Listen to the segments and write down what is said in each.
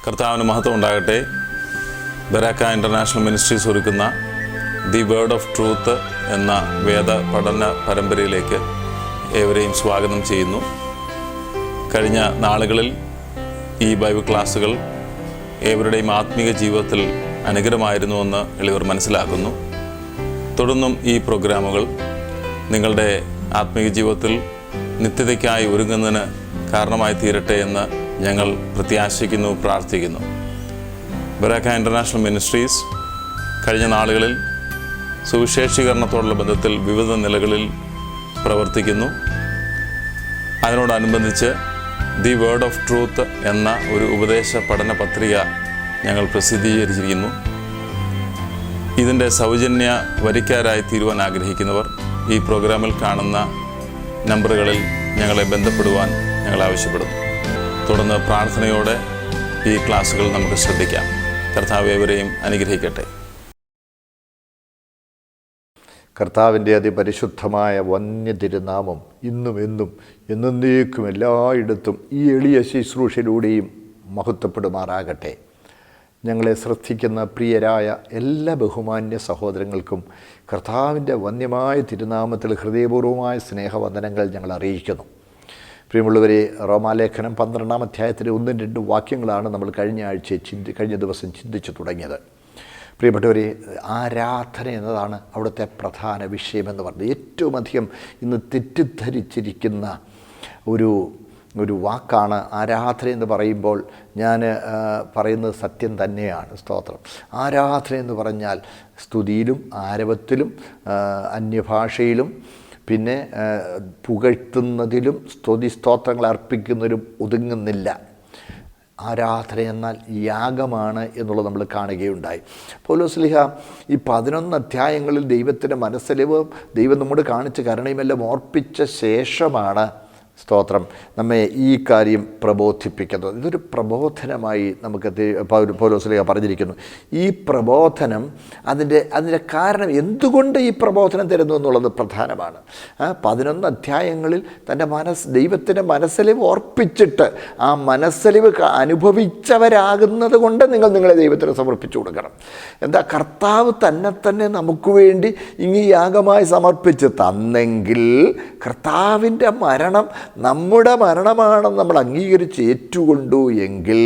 കർത്താവിന് മഹത്വം ഉണ്ടാകട്ടെ. ബരാക്ക ഇൻ്റർനാഷണൽ മിനിസ്ട്രീസ് ഒരുക്കുന്ന ദി വേർഡ് ഓഫ് ട്രൂത്ത് എന്ന വേദ പഠന പരമ്പരയിലേക്ക് ഏവരെയും സ്വാഗതം ചെയ്യുന്നു. കഴിഞ്ഞ നാളുകളിൽ ഈ ബൈബിൾ ക്ലാസ്സുകൾ ഏവരുടെയും ആത്മീക ജീവിതത്തിൽ അനുഗ്രഹമായിരുന്നുവെന്ന് എളിയവർ മനസ്സിലാക്കുന്നു. തുടർന്നും ഈ പ്രോഗ്രാമുകൾ നിങ്ങളുടെ ആത്മീക ജീവിതത്തിൽ നിത്യതയ്ക്കായി ഒരുങ്ങുന്നതിന് കാരണമായി തീരട്ടെ എന്ന് ഞങ്ങൾ പ്രത്യാശിക്കുന്നു, പ്രാർത്ഥിക്കുന്നു. ബരാക്ക ഇൻ്റർനാഷണൽ മിനിസ്ട്രീസ് കഴിഞ്ഞ നാളുകളിൽ സുവിശേഷീകരണത്തോടുള്ള ബന്ധത്തിൽ വിവിധ നിലകളിൽ പ്രവർത്തിക്കുന്നു. അതിനോടനുബന്ധിച്ച് ദി വേർഡ് ഓഫ് ട്രൂത്ത് എന്ന ഒരു ഉപദേശ പഠന പത്രിക ഞങ്ങൾ പ്രസിദ്ധീകരിച്ചിരിക്കുന്നു. ഇതിൻ്റെ സൗജന്യ വരിക്കാരായി തീരുവാൻ ആഗ്രഹിക്കുന്നവർ ഈ പ്രോഗ്രാമിൽ കാണുന്ന നമ്പറുകളിൽ ഞങ്ങളെ ബന്ധപ്പെടുവാൻ ഞങ്ങൾ ആവശ്യപ്പെടുന്നു. തുടർന്ന് പ്രാർത്ഥനയോടെ ഈ ക്ലാസ്സുകൾ നമുക്ക് ശ്രദ്ധിക്കാം. കർത്താവ് ഏവരെയും അനുഗ്രഹിക്കട്ടെ. കർത്താവിൻ്റെ അതിപരിശുദ്ധമായ വന്യ തിരുനാമം ഇന്നും എന്നും എന്നേക്കും എല്ലായിടത്തും ഈ എളിയ ശുശ്രൂഷയിലൂടെയും മഹത്വപ്പെടുമാറാകട്ടെ. ഞങ്ങളെ ശ്രദ്ധിക്കുന്ന പ്രിയരായ എല്ലാ ബഹുമാന്യ സഹോദരങ്ങൾക്കും കർത്താവിൻ്റെ വന്യമായ തിരുനാമത്തിൽ ഹൃദയപൂർവ്വമായ സ്നേഹവന്ദനങ്ങൾ ഞങ്ങൾ അറിയിക്കുന്നു. പ്രിയമുള്ളവരെ, റോമാലേഖനം 12-ാം അധ്യായത്തിലെ 1-2 വാക്യങ്ങളാണ് നമ്മൾ കഴിഞ്ഞ ദിവസം ചിന്തിച്ചു തുടങ്ങിയത്. പ്രിയപ്പെട്ടവരെ, ആരാധന എന്നതാണ് അവിടുത്തെ പ്രധാന വിഷയമെന്ന് പറഞ്ഞത്. ഏറ്റവും അധികം ഇന്ന് തെറ്റിദ്ധരിച്ചിരിക്കുന്ന ഒരു വാക്കാണ് ആരാധന എന്ന് പറയുമ്പോൾ. ഞാൻ പറയുന്നത് സത്യം തന്നെയാണ്. സ്തോത്രം. ആരാധന എന്ന് പറഞ്ഞാൽ സ്തുതിയിലും ആരവത്തിലും അന്യഭാഷയിലും പിന്നെ പുകഴ്ത്തുന്നതിലും സ്തോത്രങ്ങൾ അർപ്പിക്കുന്നതിലും ഒതുങ്ങുന്നില്ല. ആരാധന എന്നാൽ യാഗമാണ് എന്നുള്ളത് നമ്മൾ കാണുകയുണ്ടായി. പൗലോസ്ലീഹ ഈ 11 അധ്യായങ്ങളിൽ ദൈവത്തിൻ്റെ മനസ്സലിവ്, ദൈവം നമ്മോട് കാണിച്ച കരുണയുമെല്ലാം ഓർപ്പിച്ച ശേഷമാണ് സ്തോത്രം നമ്മെ ഈ കാര്യം പ്രബോധിപ്പിക്കുന്നത്. ഇതൊരു പ്രബോധനമായി നമുക്ക് പൗലോസ്ലീഹ പറഞ്ഞിരിക്കുന്നു. ഈ പ്രബോധനം അതിൻ്റെ കാരണം എന്തുകൊണ്ട് ഈ പ്രബോധനം തരുന്നു എന്നുള്ളത് പ്രധാനമാണ്. 11 അധ്യായങ്ങളിൽ തൻ്റെ ദൈവത്തിൻ്റെ മനസ്സലിവ് ഓർപ്പിച്ചിട്ട് ആ മനസ്സലിവ് അനുഭവിച്ചവരാകുന്നത് കൊണ്ട് നിങ്ങളെ ദൈവത്തിന് സമർപ്പിച്ചു കൊടുക്കണം. എന്താ, കർത്താവ് തന്നെ നമുക്ക് വേണ്ടി ഇങ്ങ് യാഗമായി സമർപ്പിച്ച് തന്നെങ്കിൽ കർത്താവിൻ്റെ മരണം നമ്മുടെ മരണമാണെന്ന് നമ്മൾ അംഗീകരിച്ച് ഏറ്റുകൊണ്ടു എങ്കിൽ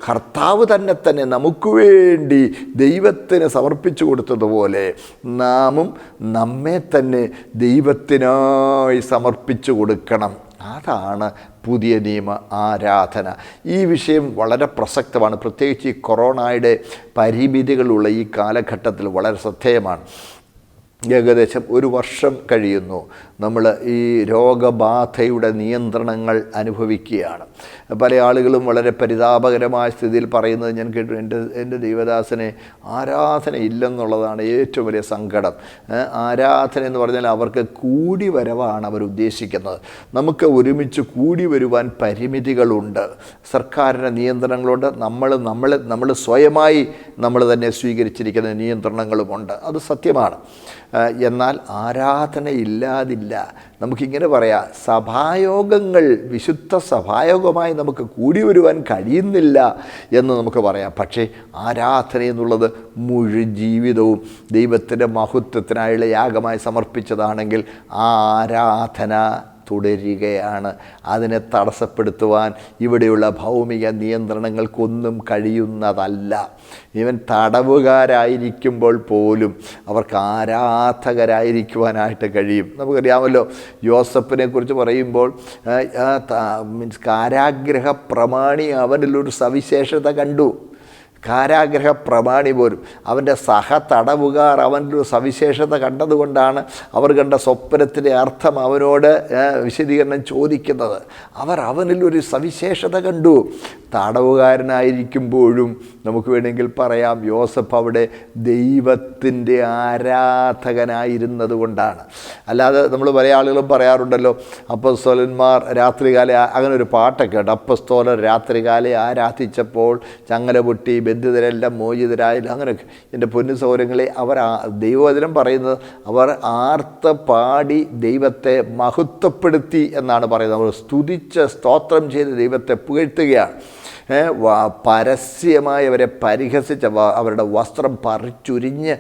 കർത്താവ് തന്നെ നമുക്ക് വേണ്ടി ദൈവത്തിന് സമർപ്പിച്ചു കൊടുത്തതുപോലെ നാമും നമ്മെ തന്നെ ദൈവത്തിനായി സമർപ്പിച്ചു കൊടുക്കണം. അതാണ് പുതിയ നിയമ ആരാധന. ഈ വിഷയം വളരെ പ്രസക്തമാണ്. പ്രത്യേകിച്ച് ഈ കൊറോണയുടെ പരിമിതികളുള്ള ഈ കാലഘട്ടത്തിൽ വളരെ ശ്രദ്ധേയമാണ്. ഏകദേശം 1 വർഷം കഴിയുന്നു നമ്മൾ ഈ രോഗബാധയുടെ നിയന്ത്രണങ്ങൾ അനുഭവിക്കുകയാണ്. പല ആളുകളും വളരെ പരിതാപകരമായ സ്ഥിതിയിൽ പറയുന്നത് ഞാൻ കേട്ടു. എൻ്റെ ദൈവദാസനെ ആരാധന ഇല്ലെന്നുള്ളതാണ് ഏറ്റവും വലിയ സങ്കടം. ആരാധന എന്ന് പറഞ്ഞാൽ അവർക്ക് കൂടി വരവാണ് അവർ ഉദ്ദേശിക്കുന്നത്. നമുക്ക് ഒരുമിച്ച് കൂടി വരുവാൻ പരിമിതികളുണ്ട്, സർക്കാരിൻ്റെ നിയന്ത്രണങ്ങളുണ്ട്, നമ്മൾ സ്വയമായി നമ്മൾ തന്നെ സ്വീകരിച്ചിരിക്കുന്ന നിയന്ത്രണങ്ങളുമുണ്ട്. അത് സത്യമാണ്. എന്നാൽ ആരാധന ഇല്ലാതില്ല. നമുക്കിങ്ങനെ പറയാം, സഭായോഗങ്ങൾ വിശുദ്ധ സഭായോഗമായി നമുക്ക് കൂടി വരുവാൻ കഴിയുന്നില്ല എന്ന് നമുക്ക് പറയാം. പക്ഷേ ആരാധന എന്നുള്ളത് മുഴുവൻ ജീവിതവും ദൈവത്തിൻ്റെ മഹത്വത്തിനായുള്ള യാഗമായി സമർപ്പിച്ചതാണെങ്കിൽ ആ ആരാധന തുടരുകയാണ്. അതിനെ തടസ്സപ്പെടുത്തുവാൻ ഇവിടെയുള്ള ഭൗമിക നിയന്ത്രണങ്ങൾക്കൊന്നും കഴിയുന്നതല്ല. ഇവൻ തടവുകാരായിരിക്കുമ്പോൾ പോലും അവർക്ക് ആരാധകരായിരിക്കുവാനായിട്ട് കഴിയും. നമുക്കറിയാമല്ലോ, യോസഫിനെ കുറിച്ച് പറയുമ്പോൾ കാരാഗ്രഹ പ്രമാണി അവനിലൊരു സവിശേഷത കണ്ടു. കാരാഗ്രഹ പ്രമാണി പോലും അവൻ്റെ സഹതടവുകാർ അവൻ്റെ സവിശേഷത കണ്ടതുകൊണ്ടാണ് അവർ കണ്ട സ്വപ്നത്തിൻ്റെ അർത്ഥം അവനോട് വിശദീകരണം ചോദിക്കുന്നത്. അവനിലൊരു സവിശേഷത കണ്ടു. തടവുകാരനായിരിക്കുമ്പോഴും നമുക്ക് വേണമെങ്കിൽ പറയാം യോസഫ് അവിടെ ദൈവത്തിൻ്റെ ആരാധകനായിരുന്നത് കൊണ്ടാണ്. അല്ലാതെ നമ്മൾ പല ആളുകളും പറയാറുണ്ടല്ലോ, അപ്പസ്തോലന്മാർ രാത്രികാലം, അങ്ങനെ ഒരു പാട്ടൊക്കെ ഉണ്ട്, അപ്പസ്തോലർ രാത്രികാലം ആരാധിച്ചപ്പോൾ ചങ്ങല പൊട്ടി ബന്ധിതരെല്ലാം മോചിതരായില്ല. അങ്ങനെയൊക്കെ. എൻ്റെ പൊന്നു സൗരങ്ങളെ, അവർ ദൈവവചനം പറയുന്നത് അവർ ആർത്ത് പാടി ദൈവത്തെ മഹത്വപ്പെടുത്തി എന്നാണ് പറയുന്നത്. അവർ സ്തുതിച്ച് സ്തോത്രം ചെയ്ത് ദൈവത്തെ പുകഴ്ത്തുകയാണ്. പരസ്യമായി അവരെ പരിഹസിച്ച, അവരുടെ വസ്ത്രം പറിച്ചുരിഞ്ഞ്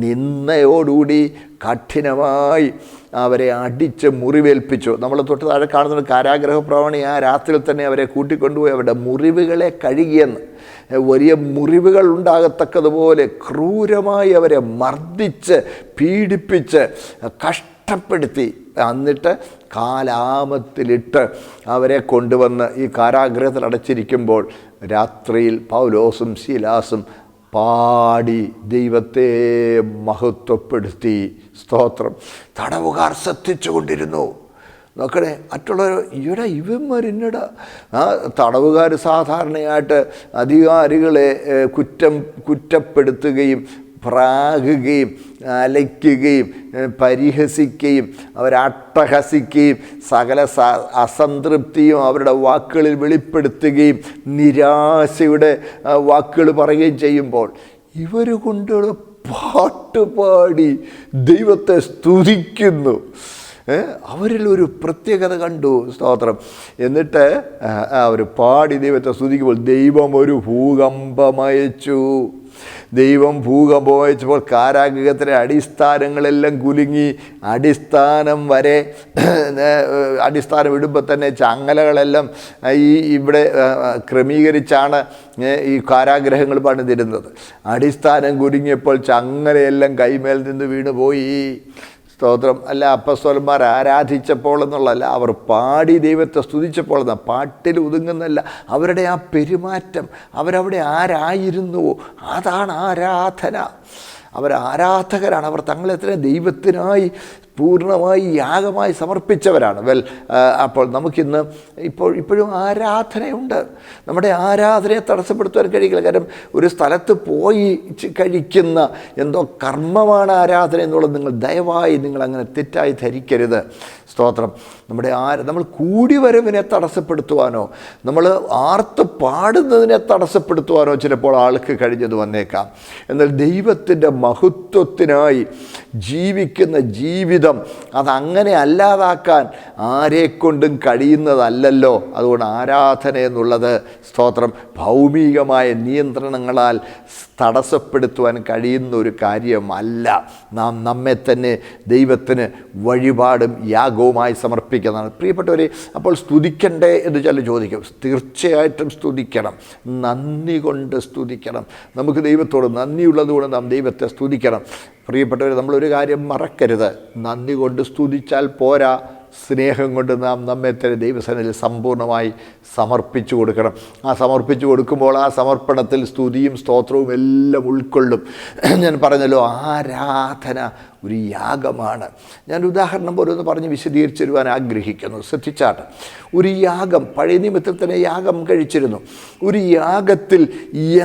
നിന്ദയോടുകൂടി കഠിനമായി അവരെ അടിച്ച് മുറിവേൽപ്പിച്ചു. നമ്മൾ തൊട്ട് താഴെ കാണുന്ന കാരാഗ്രഹ പ്രവണി ആ രാത്രിയിൽ തന്നെ അവരെ കൂട്ടിക്കൊണ്ടുപോയി അവരുടെ മുറിവുകളെ കഴുകിയെന്ന്. വലിയ മുറിവുകൾ ഉണ്ടാകത്തക്കതുപോലെ ക്രൂരമായി അവരെ മർദ്ദിച്ച് പീഡിപ്പിച്ച് കഷ്ടപ്പെടുത്തി, എന്നിട്ട് കാലാമത്തിലിട്ട് അവരെ കൊണ്ടുവന്ന് ഈ കാരാഗ്രഹത്തിൽ അടച്ചിരിക്കുമ്പോൾ രാത്രിയിൽ പൗലോസും ശീലാസും പാടി ദൈവത്തെ മഹത്വപ്പെടുത്തി. സ്തോത്രം. തടവുകാർ ശ്രദ്ധിച്ചു കൊണ്ടിരുന്നു. നോക്കണേ, മറ്റുള്ളവർ ഇവന്മാരിന്നട ആ തടവുകാർ സാധാരണയായിട്ട് അധികാരികളെ കുറ്റപ്പെടുത്തുകയും പ്രാകുകയും അലയ്ക്കുകയും പരിഹസിക്കുകയും അവരട്ടഹസിക്കുകയും സകല അസംതൃപ്തിയും അവരുടെ വാക്കുകളിൽ വെളിപ്പെടുത്തുകയും നിരാശയുടെ വാക്കുകൾ പറയുകയും ചെയ്യുമ്പോൾ ഇവർ കൊണ്ടുള്ള പാട്ടുപാടി ദൈവത്തെ സ്തുതിക്കുന്നു. അവരിൽ ഒരു പ്രത്യേകത കണ്ടു. സ്തോത്രം. എന്നിട്ട് അവർ പാടി ദൈവത്തെ സ്തുതിക്കുമ്പോൾ ദൈവം ഒരു ഭൂകമ്പമയച്ചു. ദൈവം ഭൂകമ്പം അയച്ചപ്പോൾ കാരാഗ്രഹത്തിലെ അടിസ്ഥാനങ്ങളെല്ലാം കുലുങ്ങി. അടിസ്ഥാനം ഇടുമ്പോൾ തന്നെ ചങ്ങലകളെല്ലാം ഇവിടെ ക്രമീകരിച്ചാണ് ഈ കാരാഗ്രഹങ്ങൾ പണിതിരുന്നത്. അടിസ്ഥാനം കുലുങ്ങിയപ്പോൾ ചങ്ങലയെല്ലാം കൈമേൽ നിന്ന് വീണുപോയി. സ്തോത്രം. അല്ല അപ്പസ്തോലന്മാർ ആരാധിച്ചപ്പോൾ എന്നുള്ളതല്ല, അവർ പാടി ദൈവത്തെ സ്തുതിച്ചപ്പോൾ എന്ന പാട്ടിൽ ഒതുങ്ങുന്നല്ല. അവരുടെ ആ പെരുമാറ്റം, അവരവിടെ ആരായിരുന്നുവോ അതാണ് ആരാധന. അവരാരാധകരാണ്. അവർ തങ്ങളെ തന്നെ ദൈവത്തിനായി പൂർണ്ണമായി യാഗമായി സമർപ്പിച്ചവരാണ്. അപ്പോൾ നമുക്കിന്ന് ഇപ്പോഴും ആരാധനയുണ്ട്. നമ്മുടെ ആരാധനയെ തടസ്സപ്പെടുത്തുവാൻ കഴിയില്ല. കാരണം ഒരു സ്ഥലത്ത് പോയി കഴിക്കുന്ന എന്തോ കർമ്മമാണ് ആരാധന എന്നുള്ളത് ദയവായി നിങ്ങൾ അങ്ങനെ തെറ്റായി ധരിക്കരുത്. സ്തോത്രം. നമ്മൾ കൂടിവരവിനെ തടസ്സപ്പെടുത്തുവാനോ നമ്മൾ ആർത്ത് പാടുന്നതിനെ തടസ്സപ്പെടുത്തുവാനോ ചിലപ്പോൾ ആൾക്ക് കഴിഞ്ഞത് വന്നേക്കാം. എന്നാൽ ദൈവത്തിൻ്റെ മഹത്വത്തിനായി ജീവിക്കുന്ന ജീവിതം അതങ്ങനെ അല്ലാതാക്കാൻ ആരെക്കൊണ്ടും കഴിയുന്നതല്ലല്ലോ. അതുകൊണ്ട് ആരാധന എന്നുള്ളത് സ്തോത്രം ഭൗമികമായ നിയന്ത്രണങ്ങളാൽ തടസ്സപ്പെടുത്തുവാൻ കഴിയുന്ന ഒരു കാര്യമല്ല. നാം നമ്മെ തന്നെ ദൈവത്തിന് വഴിപാടും യാഗവുമായി സമർപ്പിക്കുന്നതാണ്. പ്രിയപ്പെട്ടവരെ, അപ്പോൾ സ്തുതിക്കണ്ടേ എന്ന് ചില ചോദിക്കും. തീർച്ചയായിട്ടും സ്തുതിക്കണം. നന്ദി കൊണ്ട് സ്തുതിക്കണം. നമുക്ക് ദൈവത്തോട് നന്ദിയുള്ളതുകൊണ്ട് നാം ദൈവത്തെ സ്തുതിക്കണം. പ്രിയപ്പെട്ടവർ, നമ്മളൊരു കാര്യം മറക്കരുത്. നന്ദി കൊണ്ട് സ്തുതിച്ചാൽ പോരാ, സ്നേഹം കൊണ്ട് നാം നമ്മെ തന്നെ ദൈവസന്നിധിയിൽ സമ്പൂർണ്ണമായി സമർപ്പിച്ചു കൊടുക്കണം. ആ സമർപ്പിച്ചു കൊടുക്കുമ്പോൾ ആ സമർപ്പണത്തിൽ സ്തുതിയും സ്തോത്രവും എല്ലാം ഉൾക്കൊള്ളും. ഞാൻ പറഞ്ഞല്ലോ, ആരാധന ഒരു യാഗമാണ്. ഞാൻ ഉദാഹരണം പോലൊന്ന് പറഞ്ഞ് വിശദീകരിച്ചു തരുവാൻ ആഗ്രഹിക്കുന്നു. ശ്രദ്ധിച്ചാട്ട്, ഒരു യാഗം പഴയ നിയമത്തിൽ തന്നെ യാഗം കഴിച്ചിരുന്നു. ഒരു യാഗത്തിൽ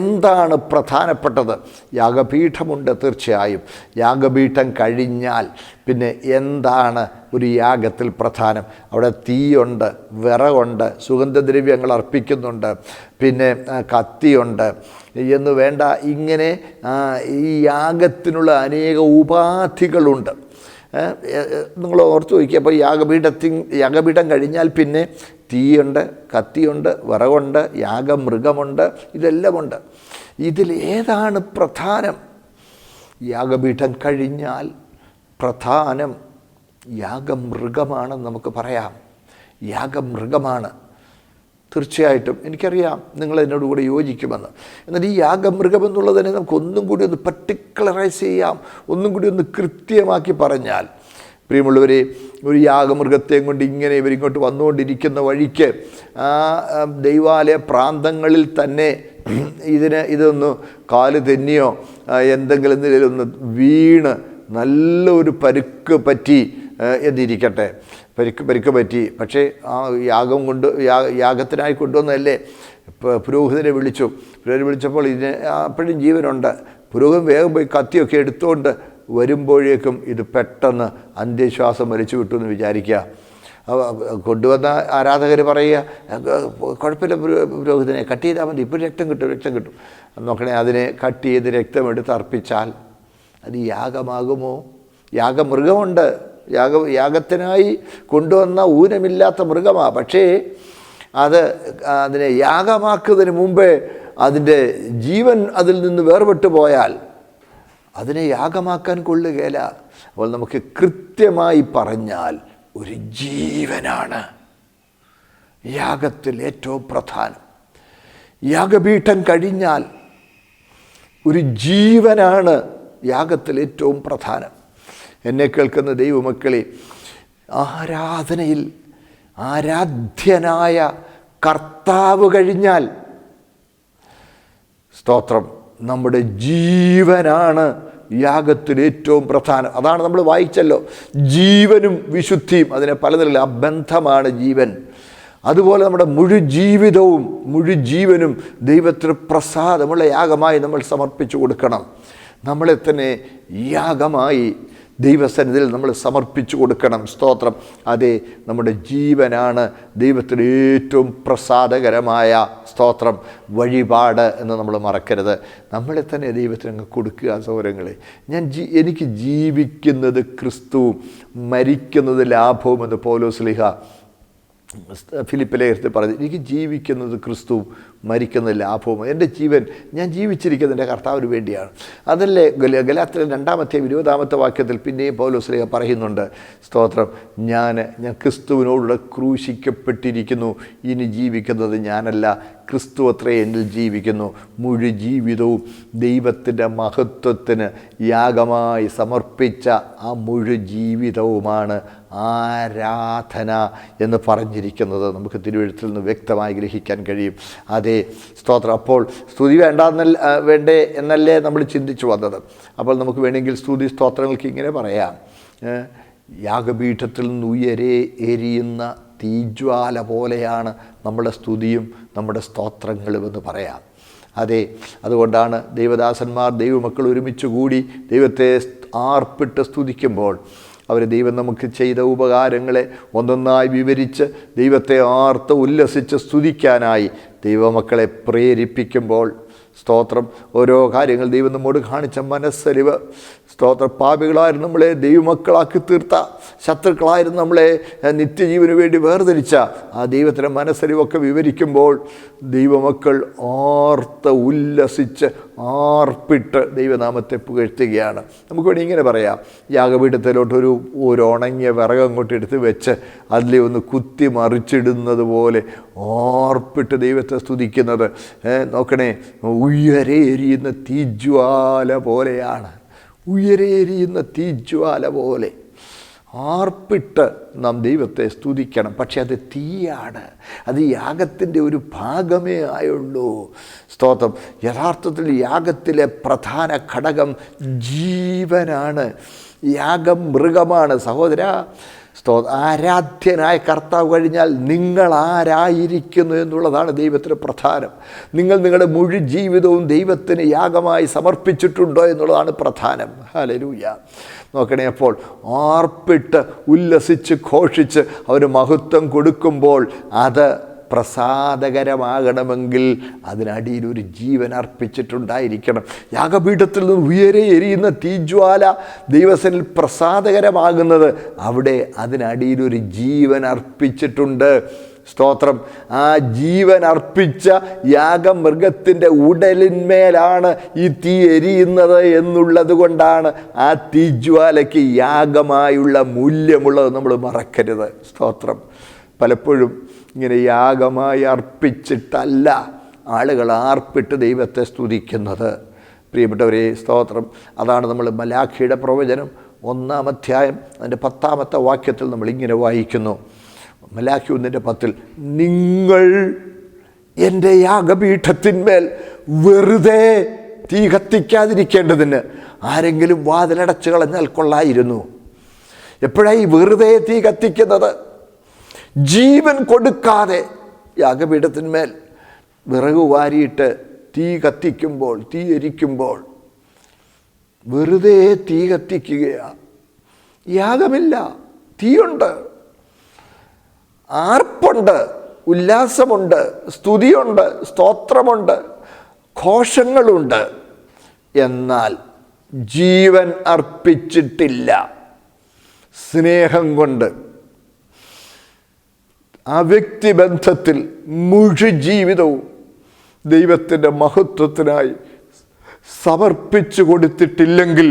എന്താണ് പ്രധാനപ്പെട്ടത്? യാഗപീഠമുണ്ട്. തീർച്ചയായും യാഗപീഠം കഴിഞ്ഞാൽ പിന്നെ എന്താണ് ഒരു യാഗത്തിൽ പ്രധാനം? അവിടെ തീയുണ്ട്, വിറകുണ്ട്, സുഗന്ധദ്രവ്യങ്ങൾ അർപ്പിക്കുന്നുണ്ട്, പിന്നെ കത്തിയുണ്ട് എന്ന് വേണ്ട. ഇങ്ങനെ ഈ യാഗത്തിനുള്ള അനേക ഉപാധികളുണ്ട്. നിങ്ങൾ ഓർത്ത് നോക്കിക്കുക. അപ്പോൾ യാഗപീഠം കഴിഞ്ഞാൽ പിന്നെ തീയുണ്ട്, കത്തിയുണ്ട്, വിറകുണ്ട്, യാഗമൃഗമുണ്ട്, ഇതെല്ലാമുണ്ട്. ഇതിലേതാണ് പ്രധാനം? യാഗപീഠം കഴിഞ്ഞാൽ പ്രധാനം യാഗമൃഗമാണെന്ന് നമുക്ക് പറയാം. യാഗമൃഗമാണ്. തീർച്ചയായിട്ടും എനിക്കറിയാം നിങ്ങൾ എന്നോട് കൂടെ യോജിക്കുമെന്ന്. എന്നാൽ ഈ യാഗമൃഗം എന്നുള്ളതിനെ നമുക്ക് ഒന്നും കൂടി ഒന്ന് പർട്ടിക്കുലറൈസ് ചെയ്യാം, ഒന്നും കൂടി ഒന്ന് കൃത്യമാക്കി പറഞ്ഞാൽ. പ്രിയമുള്ളവരെ, ഒരു യാഗമൃഗത്തെയും കൊണ്ട് ഇങ്ങനെ ഇവരിങ്ങോട്ട് വന്നുകൊണ്ടിരിക്കുന്ന വഴിക്ക് ദൈവാലയ പ്രാന്തങ്ങളിൽ തന്നെ ഇതൊന്ന് കാല് തെന്നിയോ എന്തെങ്കിലും ഇതിലൊന്ന് വീണ് നല്ലൊരു പരുക്ക് പറ്റി എന്നിരിക്കട്ടെ, പരിക്ക് പറ്റി. പക്ഷേ ആ യാഗത്തിനായി കൊണ്ടുവന്നതല്ലേ. പുരോഹിതനെ വിളിച്ചപ്പോൾ അപ്പോഴും ജീവനുണ്ട്. പുരോഹിതൻ വേഗം പോയി കത്തിയൊക്കെ എടുത്തുകൊണ്ട് വരുമ്പോഴേക്കും ഇത് പെട്ടെന്ന് അന്ത്യശ്വാസം വലിച്ചു വിട്ടു എന്ന് വിചാരിക്കുക. കൊണ്ടുവന്ന ആരാധകർ പറയുക, കുഴപ്പമില്ല പുരോഹിതനെ, കട്ട് ചെയ്താൽ മതി, ഇപ്പോൾ രക്തം കിട്ടും. നോക്കണേ, അതിനെ കട്ട് ചെയ്ത് രക്തമെടുത്ത് അർപ്പിച്ചാൽ അത് യാഗമാകുമോ? യാഗമൃഗമുണ്ട്. യാഗത്തിനായി കൊണ്ടുവന്ന ഊനമില്ലാത്ത മൃഗമാണ്. പക്ഷേ അതിനെ യാഗമാക്കുന്നതിന് മുമ്പേ അതിൻ്റെ ജീവൻ അതിൽ നിന്ന് വേർപെട്ടു പോയാൽ അതിനെ യാഗമാക്കാൻ കൊള്ളുകയില്ല. അപ്പോൾ നമുക്ക് കൃത്യമായി പറഞ്ഞാൽ ഒരു ജീവനാണ് യാഗത്തിൽ ഏറ്റവും പ്രധാനം. യാഗപീഠം കഴിഞ്ഞാൽ ഒരു ജീവനാണ് യാഗത്തിൽ ഏറ്റവും പ്രധാനം. എന്നെ കേൾക്കുന്ന ദൈവമക്കളെ, ആരാധനയിൽ ആരാധ്യനായ കർത്താവ് കഴിഞ്ഞാൽ സ്തോത്രം നമ്മുടെ ജീവനാണ് യാഗത്തിൽ ഏറ്റവും പ്രധാനം. അതാണ് നമ്മൾ വായിച്ചല്ലോ, ജീവനും വിശുദ്ധിയും, അതിനെ പലതരം ആ ബന്ധമാണ് ജീവൻ. അതുപോലെ നമ്മുടെ മുഴുജീവനും ദൈവത്തിന് പ്രസാദമുള്ള യാഗമായി നമ്മൾ സമർപ്പിച്ചു കൊടുക്കണം. നമ്മളെ തന്നെ യാഗമായി ദൈവസന്നിധിയിൽ നമ്മൾ സമർപ്പിച്ചു കൊടുക്കണം. സ്തോത്രം. അതെ, നമ്മുടെ ജീവനാണ് ദൈവത്തിന് ഏറ്റവും പ്രസാദകരമായ സ്തോത്രം വഴിപാട് എന്ന് നമ്മൾ മറക്കരുത്. നമ്മളെ തന്നെ ദൈവത്തിന് അങ്ങ് കൊടുക്കുക. സൗരങ്ങളെ, എനിക്ക് ജീവിക്കുന്നത് ക്രിസ്തുവും മരിക്കുന്നത് ലാഭവും എന്ന് പൗലോസ്ലീഹ ഫിലിപ്പി ലേഖനത്തിൽ പറഞ്ഞു. എനിക്ക് ജീവിക്കുന്നത് ക്രിസ്തുവും മരിക്കുന്നത് ലാഭവും. എൻ്റെ ജീവൻ ഞാൻ ജീവിച്ചിരിക്കുന്നത് എൻ്റെ കർത്താവിന് വേണ്ടിയാണ്. അതല്ലേ ഗലാത്യർ 2-20 വാക്യത്തിൽ പിന്നെയും പൗലോസ്ലീഹ പറയുന്നുണ്ട്. സ്തോത്രം. ഞാൻ ക്രിസ്തുവിനോടുകൂടെ ക്രൂശിക്കപ്പെട്ടിരിക്കുന്നു. ഇനി ജീവിക്കുന്നത് ഞാനല്ല, ക്രിസ്തു അത്രേ എന്നിൽ ജീവിക്കുന്നു. മുഴുജീവിതവും ദൈവത്തിൻ്റെ മഹത്വത്തിന് യാഗമായി സമർപ്പിച്ച ആ മുഴുജീവിതവുമാണ് ആരാധന എന്ന് പറഞ്ഞിരിക്കുന്നത് നമുക്ക് തിരുവെഴുത്തിൽ നിന്ന് വ്യക്തമായി ഗ്രഹിക്കാൻ കഴിയും. അതേ, സ്തോത്രം. അപ്പോൾ സ്തുതി വേണ്ടേ എന്നല്ലേ നമ്മൾ ചിന്തിച്ചു വന്നത്. അപ്പോൾ നമുക്ക് വേണമെങ്കിൽ സ്തുതി സ്തോത്രങ്ങൾക്ക് ഇങ്ങനെ പറയാം. യാഗപീഠത്തിൽ നിന്ന് ഉയരെ എരിയുന്ന തീജ്വാല പോലെയാണ് നമ്മുടെ സ്തുതിയും നമ്മുടെ സ്തോത്രങ്ങളും എന്ന് പറയാം. അതെ, അതുകൊണ്ടാണ് ദൈവദാസന്മാർ ദൈവമക്കൾ ഒരുമിച്ച് കൂടി ദൈവത്തെ ആർപ്പിട്ട് സ്തുതിക്കുമ്പോൾ ദൈവം നമുക്ക് ചെയ്ത ഉപകാരങ്ങളെ ഒന്നൊന്നായി വിവരിച്ച് ദൈവത്തെ ആർത്ത് ഉല്ലസിച്ച് സ്തുതിക്കാനായി ദൈവമക്കളെ പ്രേരിപ്പിക്കുമ്പോൾ സ്തോത്രം, ഓരോ കാര്യങ്ങൾ ദൈവം നമ്മോട് കാണിച്ച മനസ്സലിവ്, സ്തോത്ര, പാപികളായിരുന്നു നമ്മളെ ദൈവമക്കളാക്കി തീർത്ത, ശത്രുക്കളായിരുന്നു നമ്മളെ നിത്യജീവന് വേണ്ടി വേർതിരിച്ച ആ ദൈവത്തിൻ്റെ മനസ്സലിവൊക്കെ വിവരിക്കുമ്പോൾ ദൈവമക്കൾ ആർത്ത് ഉല്ലസിച്ച് ആർപ്പിട്ട് ദൈവനാമത്തെ പുകഴ്ത്തുകയാണ്. നമുക്ക് വേണ്ടി ഇങ്ങനെ പറയാം, യാഗപീഠത്തിലോട്ടൊരു ഉണങ്ങിയ വിറക് അങ്ങോട്ട് എടുത്ത് വെച്ച് അതിലെ ഒന്ന് കുത്തി മറിച്ചിടുന്നത് പോലെ ആർപ്പിട്ട് ദൈവത്തെ സ്തുതിക്കുന്നത് നോക്കണേ, ഉയരെ എരിയുന്ന തീജ്വാല പോലെയാണ്. ഉയരെ എരിയുന്ന തീജ്വാല പോലെ ആർപ്പിട്ട് നാം ദൈവത്തെ സ്തുതിക്കണം. പക്ഷെ അത് തീയാണ്, അത് യാഗത്തിൻ്റെ ഒരു ഭാഗമേ ആയുള്ളൂ. സ്തോത്രം. യഥാർത്ഥത്തിൽ യാഗത്തിലെ പ്രധാന ഘടകം ജീവനാണ്. യാഗം മൃഗമാണ്. സഹോദര, ആരാധ്യനായ കർത്താവ് കഴിഞ്ഞാൽ നിങ്ങൾ ആരായിരിക്കുന്നു എന്നുള്ളതാണ് ദൈവത്തിന് പ്രധാനം. നിങ്ങൾ നിങ്ങളുടെ മുഴുജീവിതവും ദൈവത്തിന് യാഗമായി സമർപ്പിച്ചിട്ടുണ്ടോ എന്നുള്ളതാണ് പ്രധാനം. ഹല്ലേലൂയ. നോക്കണേ, അപ്പോൾ ആർപ്പിട്ട് ഉല്ലസിച്ച് ഘോഷിച്ച് അവന് മഹത്വം കൊടുക്കുമ്പോൾ അത് പ്രസാദകരമാകണമെങ്കിൽ അതിനടിയിൽ ഒരു ജീവൻ അർപ്പിച്ചിട്ടുണ്ടായിരിക്കണം. യാഗപീഠത്തിൽ നിന്ന് ഉയരെ എരിയുന്ന തീജ്വാല ദൈവസനിൽ പ്രസാദകരമാകുന്നത് അവിടെ അതിനടിയിലൊരു ജീവൻ അർപ്പിച്ചിട്ടുണ്ട്. സ്തോത്രം. ആ ജീവൻ അർപ്പിച്ച യാഗമൃഗത്തിൻ്റെ ഉടലിന്മേലാണ് ഈ തീ എരിയുന്നത് എന്നുള്ളത് കൊണ്ടാണ് ആ തീജ്വാലയ്ക്ക് യാഗമായുള്ള മൂല്യമുള്ളത് നമ്മൾ മറക്കരുത്. സ്തോത്രം. പലപ്പോഴും ഇങ്ങനെ യാഗമായി അർപ്പിച്ചിട്ടല്ല ആളുകൾ ആർപ്പിട്ട് ദൈവത്തെ സ്തുതിക്കുന്നത്. പ്രിയപ്പെട്ടവരെ, സ്തോത്രം. അതാണ് നമ്മൾ മലാഖിയുടെ പ്രവചനം 1-ാം അധ്യായം അതിൻ്റെ 10-ാമത്തെ വാക്യത്തിൽ നമ്മൾ ഇങ്ങനെ വായിക്കുന്നു. മലാഖി 1:10, നിങ്ങൾ എൻ്റെ യാഗപീഠത്തിന്മേൽ വെറുതെ തീ കത്തിക്കാതിരിക്കേണ്ടതിന് ആരെങ്കിലും വാതിലടച്ചു കളഞ്ഞാൽ കൊള്ളായിരുന്നു. എപ്പോഴായി വെറുതെ തീ കത്തിക്കുന്നത്? ജീവൻ കൊടുക്കാതെ യാഗപീഠത്തിന്മേൽ വിറക് വാരിയിട്ട് തീ കത്തിക്കുമ്പോൾ, തീ എരിക്കുമ്പോൾ വെറുതെ തീ കത്തിക്കുകയാണ്. യാഗമില്ല, തീയുണ്ട്, ആർപ്പുണ്ട്, ഉല്ലാസമുണ്ട്, സ്തുതിയുണ്ട്, സ്തോത്രമുണ്ട്, ഘോഷങ്ങളുണ്ട്. എന്നാൽ ജീവൻ അർപ്പിച്ചിട്ടില്ല. സ്നേഹം കൊണ്ട് ആ വ്യക്തിബന്ധത്തിൽ മുഴുജീവിതവും ദൈവത്തിൻ്റെ മഹത്വത്തിനായി സമർപ്പിച്ചു കൊടുത്തിട്ടില്ലെങ്കിൽ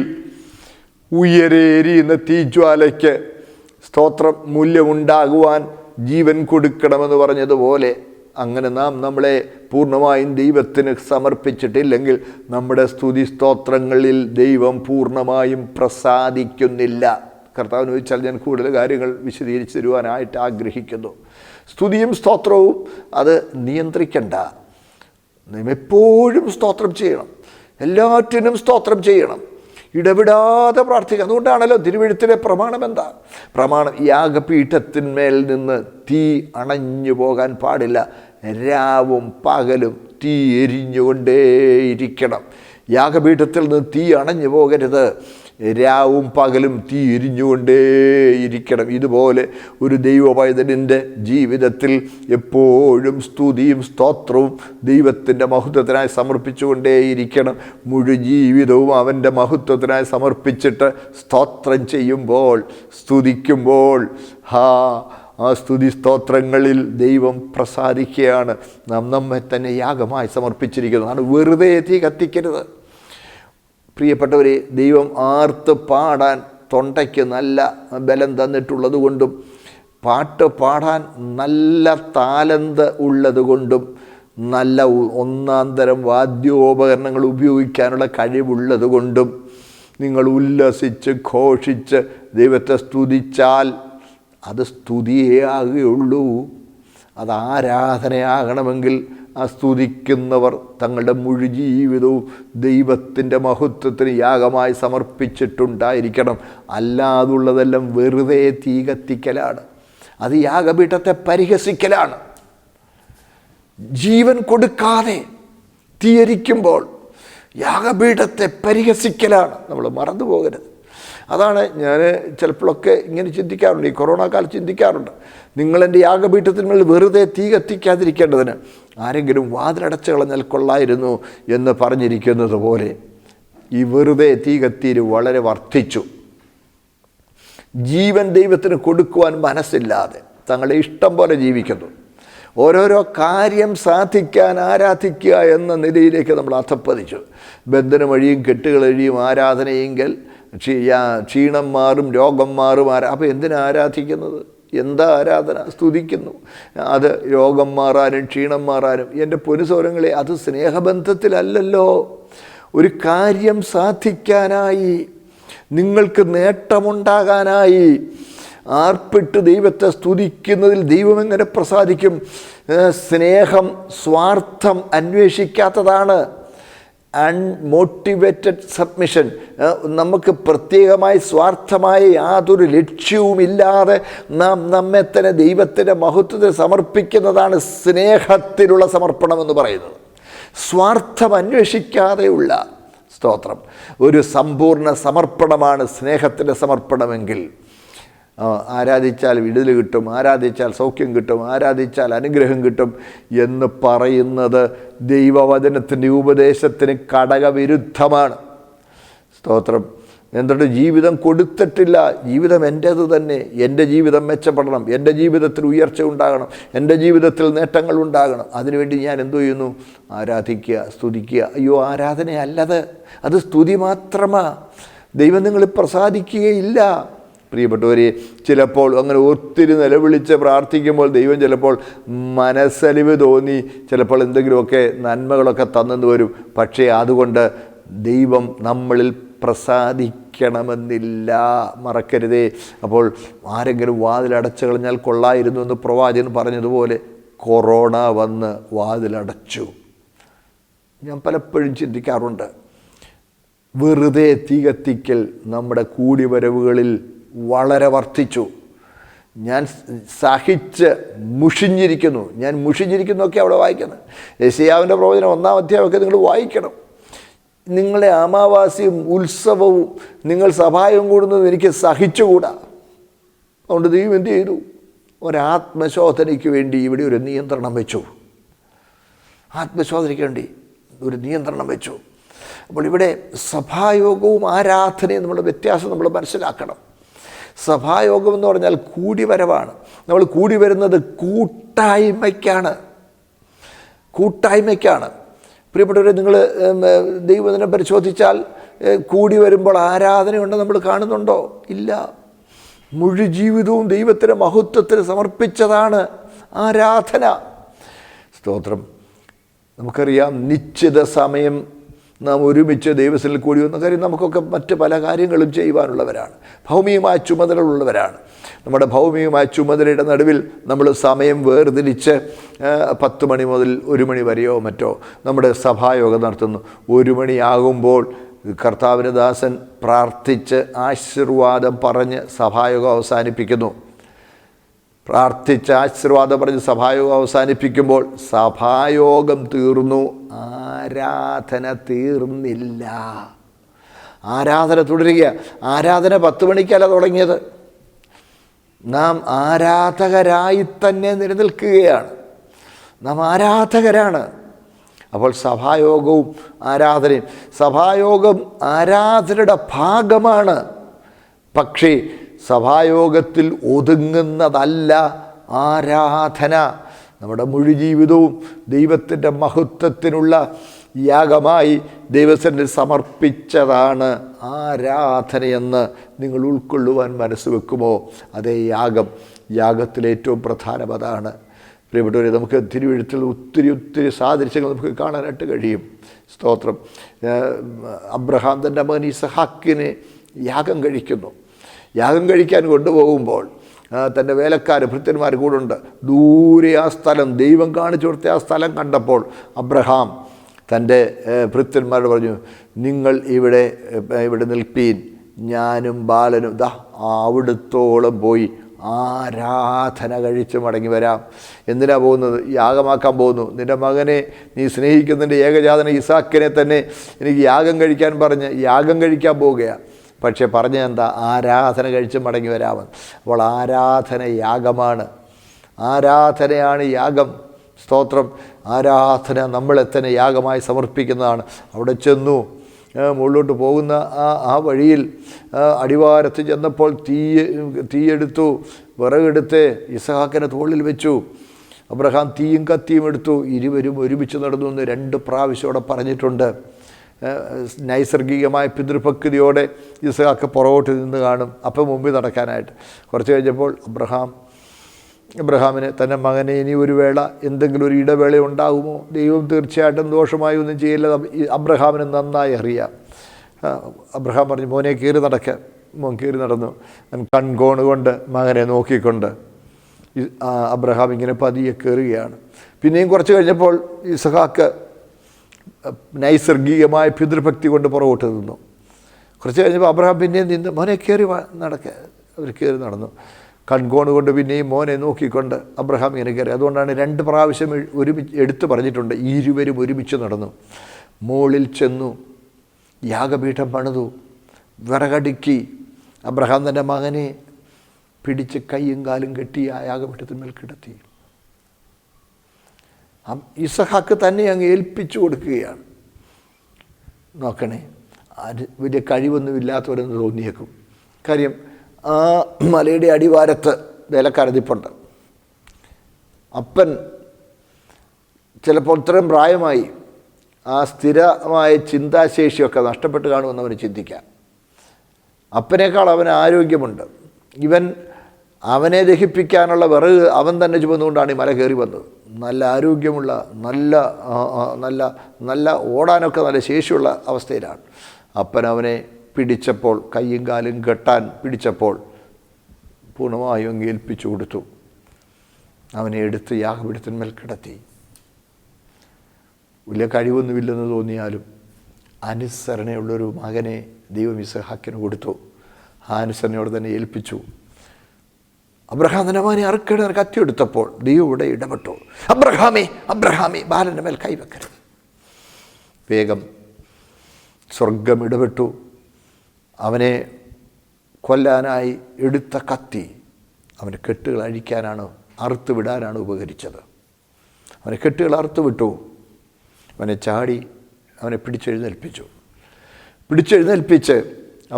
ഉയരേരിയുന്ന തീജ്വാലയ്ക്ക് സ്തോത്രം മൂല്യമുണ്ടാകുവാൻ ജീവൻ കൊടുക്കണമെന്ന് പറഞ്ഞതുപോലെ അങ്ങനെ നാം നമ്മളെ പൂർണ്ണമായും ദൈവത്തിന് സമർപ്പിച്ചിട്ടില്ലെങ്കിൽ നമ്മുടെ സ്തുതി സ്തോത്രങ്ങളിൽ ദൈവം പൂർണ്ണമായും പ്രസാദിക്കുന്നില്ല. കർത്താവിന് ചോദിച്ചാൽ ഞാൻ കൂടുതൽ കാര്യങ്ങൾ വിശദീകരിച്ച് തരുവാനായിട്ട് ആഗ്രഹിക്കുന്നു. സ്തുതിയും സ്തോത്രവും അത് നിയന്ത്രിക്കണ്ട. എപ്പോഴും സ്തോത്രം ചെയ്യണം, എല്ലാറ്റിനും സ്തോത്രം ചെയ്യണം, ഇടവിടാതെ പ്രാർത്ഥിക്കുക. അതുകൊണ്ടാണല്ലോ തിരുവെഴുത്തിലെ പ്രമാണം എന്താ? പ്രമാണം യാഗപീഠത്തിന്മേൽ നിന്ന് തീ അണഞ്ഞു പോകാൻ പാടില്ല, രാവും പകലും തീ എരിഞ്ഞുകൊണ്ടേയിരിക്കണം. യാഗപീഠത്തിൽ നിന്ന് തീ അണഞ്ഞു പോകരുത്, രാവും പകലും തീ എരിഞ്ഞുകൊണ്ടേയിരിക്കണം. ഇതുപോലെ ഒരു ദൈവപൈതലിൻ്റെ ജീവിതത്തിൽ എപ്പോഴും സ്തുതിയും സ്തോത്രവും ദൈവത്തിൻ്റെ മഹത്വത്തിനായി സമർപ്പിച്ചുകൊണ്ടേയിരിക്കണം. മുഴുജീവിതവും അവൻ്റെ മഹത്വത്തിനായി സമർപ്പിച്ചിട്ട് സ്തോത്രം ചെയ്യുമ്പോൾ, സ്തുതിക്കുമ്പോൾ, ആ സ്തുതി സ്തോത്രങ്ങളിൽ ദൈവം പ്രസാദിക്കുകയാണ്. നാം നമ്മെ തന്നെ യാഗമായി സമർപ്പിച്ചിരിക്കുന്നതാണ്. വെറുതെ തീ കത്തിക്കരുത്. പ്രിയപ്പെട്ടവരെ, ദൈവം ആർത്ത് പാടാൻ തൊണ്ടയ്ക്ക് നല്ല ബലം തന്നിട്ടുള്ളത് കൊണ്ടും പാട്ട് പാടാൻ നല്ല താലന്ത് ഉള്ളത് കൊണ്ടും നല്ല ഒന്നാം തരം വാദ്യോപകരണങ്ങൾ ഉപയോഗിക്കാനുള്ള കഴിവുള്ളത് കൊണ്ടും നിങ്ങൾ ഉല്ലസിച്ച് ഘോഷിച്ച് ദൈവത്തെ സ്തുതിച്ചാൽ അത് സ്തുതിയേ ആകുകയുള്ളൂ. അത് ആരാധനയാകണമെങ്കിൽ ആ സ്തുതിക്കുന്നവർ തങ്ങളുടെ മുഴുജീവിതവും ദൈവത്തിൻ്റെ മഹത്വത്തിന് യാഗമായി സമർപ്പിച്ചിട്ടുണ്ടായിരിക്കണം. അല്ലാതുള്ളതെല്ലാം വെറുതെ തീ കത്തിക്കലാണ്, അത് യാഗപീഠത്തെ പരിഹസിക്കലാണ്. ജീവൻ കൊടുക്കാതെ തീയരിക്കുമ്പോൾ യാഗപീഠത്തെ പരിഹസിക്കലാണ്. നമ്മൾ മറന്നു പോകരുത്. അതാണ് ഞാൻ ചിലപ്പോഴൊക്കെ ഇങ്ങനെ ചിന്തിക്കാറുണ്ട്, ഈ കൊറോണ കാലത്ത് ചിന്തിക്കാറുണ്ട്. നിങ്ങളെൻ്റെ യാഗപീഠത്തിന്മേൽ വെറുതെ തീ കത്തിക്കാതിരിക്കേണ്ടതിന് ആരെങ്കിലും വാതിലടച്ച് കളഞ്ഞാൽ കൊള്ളായിരുന്നു എന്ന് പറഞ്ഞിരിക്കുന്നത് പോലെ ഈ വെറുതെ തീ കത്തിയിൽ വളരെ വർദ്ധിച്ചു. ജീവൻ ദൈവത്തിന് കൊടുക്കുവാൻ മനസ്സില്ലാതെ തങ്ങളുടെ ഇഷ്ടം പോലെ ജീവിക്കുന്നു. ഓരോരോ കാര്യം സാധിക്കാൻ ആരാധിക്കുക എന്ന നിലയിലേക്ക് നമ്മൾ അധപ്പതിച്ചു. ബന്ധനം വഴിയും കെട്ടുകൾ വഴിയും ആരാധനയെങ്കിൽ ക്ഷീണം മാറും, രോഗം മാറും. അപ്പോൾ എന്തിനാ ആരാധിക്കുന്നത്? എന്താ ആരാധന? സ്തുതിക്കുന്നു. അത് രോഗം മാറാനും ക്ഷീണം മാറാനും. എൻ്റെ പൊന്നുസൗരങ്ങളെ, അത് സ്നേഹബന്ധത്തിലല്ലല്ലോ. ഒരു കാര്യം സാധിക്കാനായി, നിങ്ങൾക്ക് നേട്ടമുണ്ടാകാനായി ആർപ്പിട്ട് ദൈവത്തെ സ്തുതിക്കുന്നതിൽ ദൈവം എങ്ങനെ പ്രസാദിക്കും? സ്നേഹം സ്വാർത്ഥം അന്വേഷിക്കാത്തതാണ്. Unmotivated submission. നമുക്ക് പ്രത്യേകമായി സ്വാർത്ഥമായ യാതൊരു ലക്ഷ്യവുമില്ലാതെ നാം നമ്മെ തന്നെ ദൈവത്തിൻ്റെ മഹത്വത്തിൽ സമർപ്പിക്കുന്നതാണ് സ്നേഹത്തിലുള്ള സമർപ്പണം എന്ന് പറയുന്നത്. സ്വാർത്ഥം അന്വേഷിക്കാതെയുള്ള സ്തോത്രം ഒരു സമ്പൂർണ്ണ സമർപ്പണമാണ് സ്നേഹത്തിൻ്റെ സമർപ്പണമെങ്കിൽ. ആരാധിച്ചാൽ വിടുതൽ കിട്ടും, ആരാധിച്ചാൽ സൗഖ്യം കിട്ടും, ആരാധിച്ചാൽ അനുഗ്രഹം കിട്ടും എന്ന് പറയുന്നത് ദൈവവചനത്തിൻ്റെ ഉപദേശത്തിന് കടകവിരുദ്ധമാണ്. സ്തോത്രം. എന്നിട്ട് ജീവിതം കൊടുത്തിട്ടില്ല. ജീവിതം എൻ്റേത് തന്നെ. എൻ്റെ ജീവിതം മെച്ചപ്പെടണം, എൻ്റെ ജീവിതത്തിൽ ഉയർച്ച ഉണ്ടാകണം, എൻ്റെ ജീവിതത്തിൽ നേട്ടങ്ങൾ ഉണ്ടാകണം. അതിനുവേണ്ടി ഞാൻ എന്തു ചെയ്യുന്നു? ആരാധിക്കുക, സ്തുതിക്കുക. അയ്യോ, ആരാധനയല്ലത്, അത് സ്തുതി മാത്രമാണ്. ദൈവം നിങ്ങളിൽ പ്രസാദിക്കുകയില്ല. പ്രിയപ്പെട്ടവരെ, ചിലപ്പോൾ അങ്ങനെ ഒത്തിരി നിലവിളിച്ച് പ്രാർത്ഥിക്കുമ്പോൾ ദൈവം ചിലപ്പോൾ മനസ്സലിവ് തോന്നി ചിലപ്പോൾ എന്തെങ്കിലുമൊക്കെ നന്മകളൊക്കെ തന്നെന്ന് വരും. പക്ഷേ അതുകൊണ്ട് ദൈവം നമ്മളിൽ പ്രസാദിക്കണമെന്നില്ല. മറക്കരുതേ. അപ്പോൾ ആരെങ്കിലും വാതിലടച്ചു കളഞ്ഞാൽ കൊള്ളായിരുന്നു എന്ന് പ്രവാചകൻ പറഞ്ഞതുപോലെ കൊറോണ വന്ന് വാതിലടച്ചു. ഞാൻ പലപ്പോഴും ചിന്തിക്കാറുണ്ട്, വെറുതെ തീ കത്തിക്കൽ നമ്മുടെ കൂടിവരവുകളിൽ വളരെ വർദ്ധിച്ചു. ഞാൻ സഹിച്ച് മുഷിഞ്ഞിരിക്കുന്നു. ഞാൻ മുഷിഞ്ഞിരിക്കുന്നൊക്കെ അവിടെ വായിക്കുന്നത്. യെശയ്യാവിൻ്റെ പ്രവചനം 1-ാം അധ്യായമൊക്കെ നിങ്ങൾ വായിക്കണം. നിങ്ങളെ അമാവാസിയും ഉത്സവവും നിങ്ങൾ സഭായം കൂടുന്നത് എനിക്ക് സഹിച്ചുകൂടാ. അതുകൊണ്ട് ദൈവം എന്ത് ചെയ്തു? ഒരാത്മശോധനയ്ക്ക് വേണ്ടി ഇവിടെ ഒരു നിയന്ത്രണം വെച്ചു. ആത്മശോധനയ്ക്ക് വേണ്ടി ഒരു നിയന്ത്രണം വെച്ചു. അപ്പോൾ ഇവിടെ സഭായോഗവും ആരാധനയും നമ്മുടെ വ്യത്യാസം നമ്മൾ മനസ്സിലാക്കണം. സഭായോഗം എന്ന് പറഞ്ഞാൽ കൂടിവരവാണ്. നമ്മൾ കൂടി വരുന്നത് കൂട്ടായ്മയ്ക്കാണ്. പ്രിയപ്പെട്ടവരെ, നിങ്ങൾ ദൈവത്തിനെ പരിശോധിച്ചാൽ കൂടി വരുമ്പോൾ ആരാധനയുണ്ട് നമ്മൾ കാണുന്നുണ്ടോ? ഇല്ല. മുഴു ജീവിതവും ദൈവത്തിൻ്റെ മഹത്വത്തിന് സമർപ്പിച്ചതാണ് ആരാധന. സ്തോത്രം. നമുക്കറിയാം, നിശ്ചിത സമയം നാം ഒരുമിച്ച് ദൈവത്തിൽ കൂടി വന്ന കാര്യം, നമുക്കൊക്കെ മറ്റ് പല കാര്യങ്ങളും ചെയ്യുവാനുള്ളവരാണ്, ഭൗമികമായ ചുമതലകളുള്ളവരാണ്. നമ്മുടെ ഭൗമികമായ ചുമതലയുടെ നടുവിൽ നമ്മൾ സമയം വേർതിരിച്ച് 10 മണി മുതൽ 1 മണി വരെയോ മറ്റോ നമ്മുടെ സഭായോഗം നടത്തുന്നു. 1 മണിയാകുമ്പോൾ കർത്താവിൻ്റെ ദാസൻ പ്രാർത്ഥിച്ച് ആശീർവാദം പറഞ്ഞ് സഭായോഗം അവസാനിപ്പിക്കുന്നു. പ്രാർത്ഥിച്ച് ആശീർവാദം പറഞ്ഞ് സഭായോഗം അവസാനിപ്പിക്കുമ്പോൾ സഭായോഗം തീർന്നു, ആരാധന തീർന്നില്ല. ആരാധന തുടരുക. ആരാധന 10 മണിക്കല്ല തുടങ്ങിയത്. നാം ആരാധകരായി തന്നെ നിലനിൽക്കുകയാണ്. നാം ആരാധകരാണ്. അപ്പോൾ സഭായോഗവും ആരാധനയും, സഭായോഗം ആരാധനയുടെ ഭാഗമാണ്. പക്ഷേ സഭായോഗത്തിൽ ഒതുങ്ങുന്നതല്ല ആരാധന. നമ്മുടെ മുഴു ജീവിതവും ദൈവത്തിൻ്റെ മഹത്വത്തിനുള്ള യാഗമായി ദൈവത്തിന് സമർപ്പിച്ചതാണ് ആരാധനയെന്ന് നിങ്ങൾ ഉൾക്കൊള്ളുവാൻ മനസ്സ് വെക്കുമോ? അതേ യാഗത്തിലേറ്റവും പ്രധാനം അതാണ്. പ്രിയപ്പെട്ടവരെ, നമുക്ക് തിരുവെഴുത്തിൽ ഒത്തിരി സാദൃശ്യങ്ങൾ നമുക്ക് കാണാനായിട്ട് കഴിയും. സ്തോത്രം. അബ്രഹാം തൻ്റെ മകൻ ഇസഹാക്കിനെ യാഗം കഴിക്കുന്നു. യാഗം കഴിക്കാൻ കൊണ്ടുപോകുമ്പോൾ തൻ്റെ ഭൃത്യന്മാർ കൂടുണ്ട്. ദൂരെ ആ സ്ഥലം, ദൈവം കാണിച്ചു കൊടുത്ത ആ സ്ഥലം കണ്ടപ്പോൾ അബ്രഹാം തൻ്റെ ഭൃത്യന്മാരോട് പറഞ്ഞു, നിങ്ങൾ ഇവിടെ നിൽപ്പീൻ, ഞാനും ബാലനും അവിടുത്തോളം പോയി ആരാധന കഴിച്ച് മടങ്ങി വരാം. എന്തിനാ പോകുന്നത്? യാഗമാക്കാൻ പോകുന്നു. നിൻ്റെ മകനെ, നീ സ്നേഹിക്കുന്നതിൻ്റെ ഏകജാതന ഇസാക്കിനെ തന്നെ എനിക്ക് യാഗം കഴിക്കാൻ പറഞ്ഞ് യാഗം കഴിക്കാൻ പോവുകയാണ്. പക്ഷേ പറഞ്ഞത് എന്താ? ആരാധന കഴിച്ച് മടങ്ങി വരാമെന്ന്. അപ്പോൾ ആരാധന യാഗമാണ്. ആരാധനയാണ് യാഗം. സ്തോത്രം. ആരാധന നമ്മളെ തന്നെ യാഗമായി സമർപ്പിക്കുന്നതാണ്. അവിടെ ചെന്നു മുകളിലോട്ട് പോകുന്ന ആ വഴിയിൽ അടിവാരത്ത് ചെന്നപ്പോൾ തീയെടുത്തു, വിറകെടുത്ത് ഇസഹാക്കിനെ തോളിൽ വെച്ചു. അബ്രഹാം തീയും കത്തിയും എടുത്തു, ഇരുവരും ഒരുമിച്ച് നടന്നു എന്ന് 2 പ്രാവശ്യം അവിടെ പറഞ്ഞിട്ടുണ്ട്. നൈസർഗികമായ പിതൃഭക്തിയോടെ ഇസഹാക്ക് പുറകോട്ട് നിന്ന് കാണും, അപ്പം മുമ്പിൽ നടക്കാനായിട്ട്. കുറച്ച് കഴിഞ്ഞപ്പോൾ അബ്രഹാമിന് തൻ്റെ മകനെ ഇനി ഒരു വേള, എന്തെങ്കിലും ഒരു ഇടവേള ഉണ്ടാകുമോ? ദൈവം തീർച്ചയായിട്ടും ദോഷമായി ഒന്നും ചെയ്യില്ല. അബ്രഹാമിന് നന്നായി അറിയാം. അബ്രഹാം പറഞ്ഞു, മോനെ കയറി നടക്ക. മോൻ കയറി നടന്നു. കൺകോണുകൊണ്ട് മകനെ നോക്കിക്കൊണ്ട് അബ്രഹാം ഇങ്ങനെ പതിയെ കയറുകയാണ്. പിന്നെയും കുറച്ച് കഴിഞ്ഞപ്പോൾ ഇസഹാക്ക് നൈസർഗികമായ പിതൃഭക്തി കൊണ്ട് പുറകോട്ട് നിന്നു. കുറച്ച് കഴിഞ്ഞപ്പോൾ അബ്രഹാം പിന്നെയും നിന്ന്, മോനെ കയറി നടക്ക. അവർ കയറി നടന്നു. കൺകോണ് കൊണ്ട് പിന്നെയും മോനെ നോക്കിക്കൊണ്ട് അബ്രഹാം ഇങ്ങനെ കയറി. അതുകൊണ്ടാണ് 2 പ്രാവശ്യം എടുത്തു പറഞ്ഞിട്ടുണ്ട്. ഇരുവരും ഒരുമിച്ച് നടന്നു. മുകളിൽ ചെന്നു, യാഗപീഠം പണിതു, വിറകടുക്കി. അബ്രഹാം തൻ്റെ മകനെ പിടിച്ച് കൈയും കാലും കെട്ടി ആ യാഗപീഠത്തിന്മേൽ കിടത്തി. ഇസഹാക്ക് തന്നെ അങ്ങ് ഏൽപ്പിച്ചു കൊടുക്കുകയാണ്. നോക്കണേ, വലിയ കഴിവൊന്നുമില്ലാത്തവരെന്ന് തോന്നിയേക്കും. കാര്യം ആ മലയുടെ അടിവാരത്ത് വേലക്കാരതിപ്പുണ്ട്. അപ്പൻ ചിലപ്പോൾ ഇത്രയും പ്രായമായി, ആ സ്ഥിരമായ ചിന്താശേഷിയൊക്കെ നഷ്ടപ്പെട്ട് കാണുമെന്ന് അവന് ചിന്തിക്കാം. അപ്പനേക്കാൾ അവന് ആരോഗ്യമുണ്ട്. അവനെ ദഹിപ്പിക്കാനുള്ള വിറക് അവൻ തന്നെ ചുമന്നുകൊണ്ടാണ് ഈ മല കയറി വന്നത്. നല്ല ആരോഗ്യമുള്ള, നല്ല ഓടാനൊക്കെ നല്ല ശേഷിയുള്ള അവസ്ഥയിലാണ്. അപ്പൻ അവനെ പിടിച്ചപ്പോൾ, കയ്യും കാലും കെട്ടാൻ പിടിച്ചപ്പോൾ പൂർണ്ണമായും അങ്ങ് ഏൽപ്പിച്ചു കൊടുത്തു. അവനെ എടുത്ത് യാഗപീഠത്തിന്മേൽ കിടത്തി. വലിയ കഴിവൊന്നുമില്ലെന്ന് തോന്നിയാലും അനുസരണയുള്ളൊരു മകനെ ദൈവം ഇസഹാക്കിന് കൊടുത്തു. ആ അനുസരണയോട് തന്നെ ഏൽപ്പിച്ചു. അബ്രഹാം തൻ്റെ മകനെ അറുക്കേണ്ട കത്തിയെടുത്തപ്പോൾ ദൈവം ഇവിടെ ഇടപെട്ടു. അബ്രഹാമേ ബാലൻ്റെ മേൽ കൈവെക്കരുത്. വേഗം സ്വർഗം ഇടപെട്ടു. അവനെ കൊല്ലാനായി എടുത്ത കത്തി അവൻ്റെ കെട്ടുകൾ അഴിക്കാനാണ്, അറുത്ത് വിടാനാണ് ഉപകരിച്ചത്. അവനെ കെട്ടുകൾ അറുത്ത് വിട്ടു. അവനെ ചാടി അവനെ പിടിച്ചെഴുന്നേൽപ്പിച്ച്